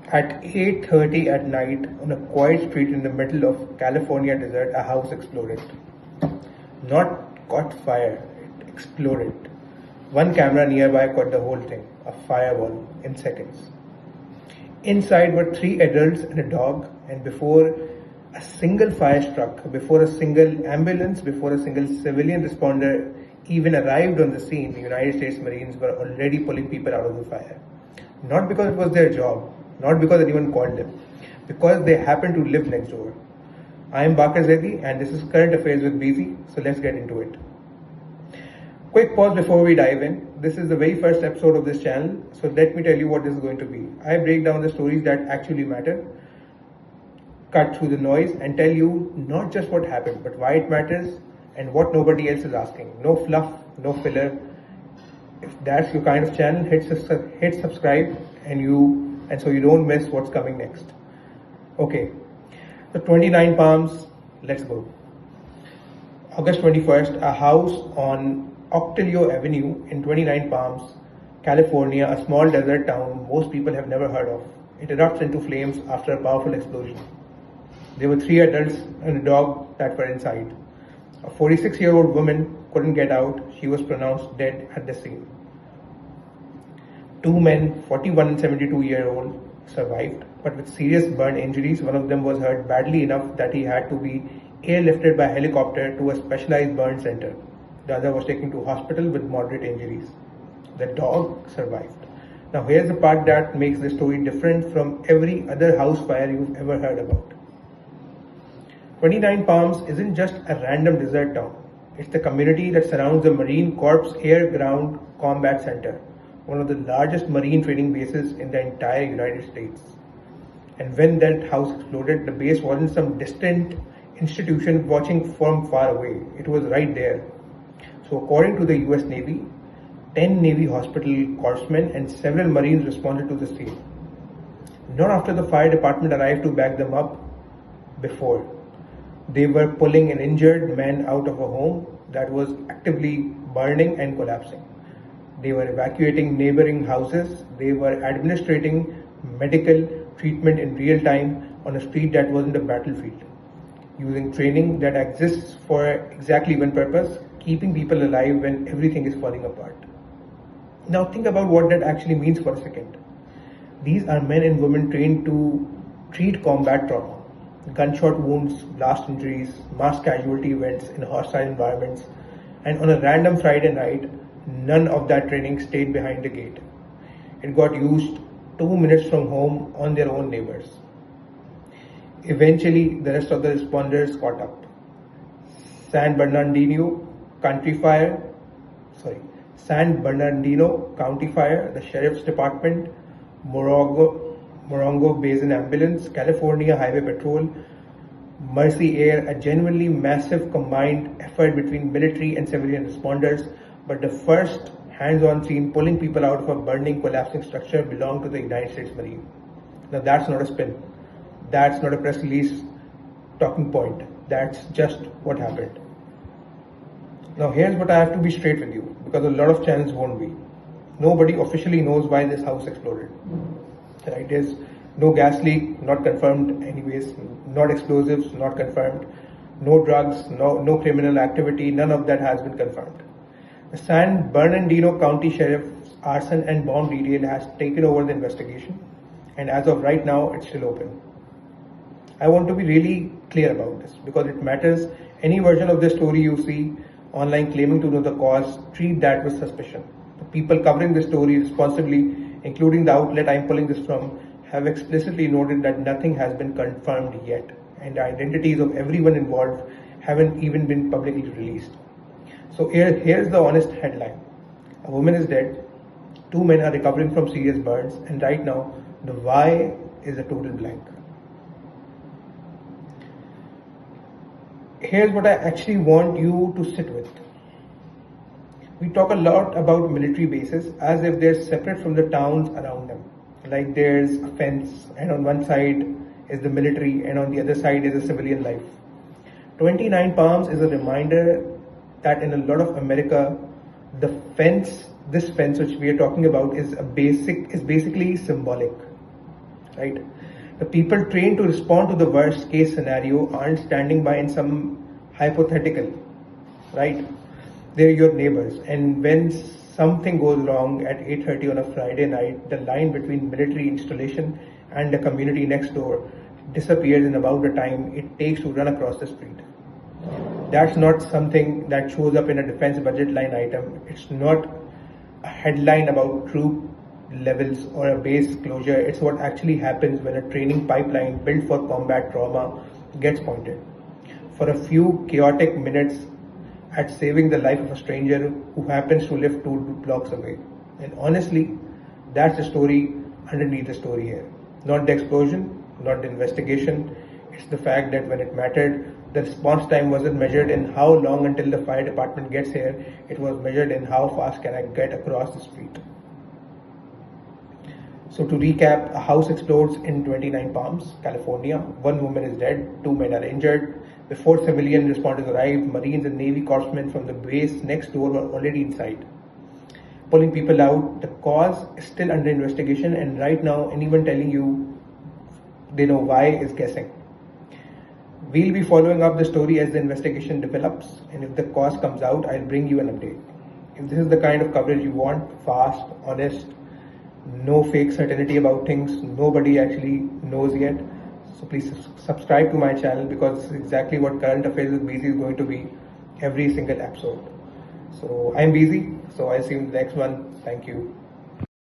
At 8:30 at night, on a quiet street in the middle of California desert, a house exploded. Not caught fire, it exploded. One camera nearby caught the whole thing, a fireball, in seconds. Inside were three adults and a dog, and before a single fire struck, before a single ambulance, before a single civilian responder even arrived on the scene, the United States Marines were already pulling people out of the fire. Not because it was their job, not because anyone called them, because they happened to live next door. I am Bakar Zedi and this is Current Affairs with BZ, so let's get into it. Quick pause before we dive in. This is the very first episode of this channel, so let me tell you what this is going to be. I break down the stories that actually matter, cut through the noise, and tell you not just what happened, but why it matters and what nobody else is asking. No fluff, no filler. If that's your kind of channel, hit subscribe and so you don't miss what's coming next. Okay, so 29 Palms, let's go. August 21st, a house on Octilio Avenue in 29 Palms, California, a small desert town most people have never heard of. It erupts into flames after a powerful explosion. There were three adults and a dog that were inside. A 46-year-old woman couldn't get out. She was pronounced dead at the scene. Two men, 41 and 72-year-old, survived, but with serious burn injuries. One of them was hurt badly enough that he had to be airlifted by helicopter to a specialized burn center. The other was taken to hospital with moderate injuries. The dog survived. Now here's the part that makes the story different from every other house fire you've ever heard about. 29 Palms isn't just a random desert town. It's the community that surrounds the Marine Corps Air Ground Combat Center, one of the largest Marine training bases in the entire United States. And when that house exploded, the base wasn't some distant institution watching from far away. It was right there. So according to the US Navy, 10 Navy hospital corpsmen and several Marines responded to the scene. Not after the fire department arrived to back them up, before. They were pulling an injured man out of a home that was actively burning and collapsing. They were evacuating neighboring houses. They were administering medical treatment in real time on a street that wasn't a battlefield, using training that exists for exactly one purpose: keeping people alive when everything is falling apart. Now think about what that actually means for a second. These are men and women trained to treat combat trauma, gunshot wounds, blast injuries, mass casualty events in hostile environments, and on a random Friday night, none of that training stayed behind the gate. It got used 2 minutes from home on their own neighbors. Eventually, the rest of the responders caught up. San Bernardino County Fire, the Sheriff's Department, Morongo Basin Ambulance, California Highway Patrol, Mercy Air, a genuinely massive combined effort between military and civilian responders. But the first hands-on scene pulling people out of a burning, collapsing structure belonged to the United States Marine. Now that's not a spin. That's not a press release talking point. That's just what happened. Now here's what I have to be straight with you, because a lot of channels won't be. Nobody officially knows why this house exploded. Right? There's no gas leak, not confirmed anyways, not explosives, not confirmed, no drugs, no criminal activity, none of that has been confirmed. The San Bernardino County Sheriff's Arson and Bomb Detail has taken over the investigation, and as of right now, it's still open. I want to be really clear about this because it matters. Any version of this story you see online claiming to know the cause, treat that with suspicion. The people covering this story responsibly, including the outlet I'm pulling this from, have explicitly noted that nothing has been confirmed yet, and the identities of everyone involved haven't even been publicly released. So here's the honest headline. A woman is dead, two men are recovering from serious burns, and right now, the why is a total blank. Here's what I actually want you to sit with. We talk a lot about military bases as if they're separate from the towns around them. Like there's a fence, and on one side is the military, and on the other side is a civilian life. 29 Palms is a reminder that in a lot of America, this fence which we are talking about is basically symbolic. right? The people trained to respond to the worst case scenario aren't standing by in some hypothetical, right? They're your neighbors. And when something goes wrong at 8:30 on a Friday night, the line between military installation and the community next door disappears in about the time it takes to run across the street. That's not something that shows up in a defense budget line item. It's not a headline about troop levels or a base closure. It's what actually happens when a training pipeline built for combat trauma gets pointed. For a few chaotic minutes at saving the life of a stranger who happens to live 2 blocks away. And honestly, that's the story underneath the story here. Not the explosion, not the investigation. It's the fact that when it mattered, the response time wasn't measured in how long until the fire department gets here. It was measured in how fast can I get across the street. So to recap, a house explodes in 29 Palms, California. 1 woman is dead, 2 men are injured. Before civilian responders arrived, Marines and Navy corpsmen from the base next door were already inside, pulling people out. The cause is still under investigation, and right now anyone telling you they know why is guessing. We'll be following up the story as the investigation develops, and if the cause comes out, I'll bring you an update. If this is the kind of coverage you want, fast, honest, no fake certainty about things, nobody actually knows yet, so please subscribe to my channel, because this is exactly what Current Affairs with BZ is going to be every single episode. So I'm BZ, so I'll see you in the next one. Thank you.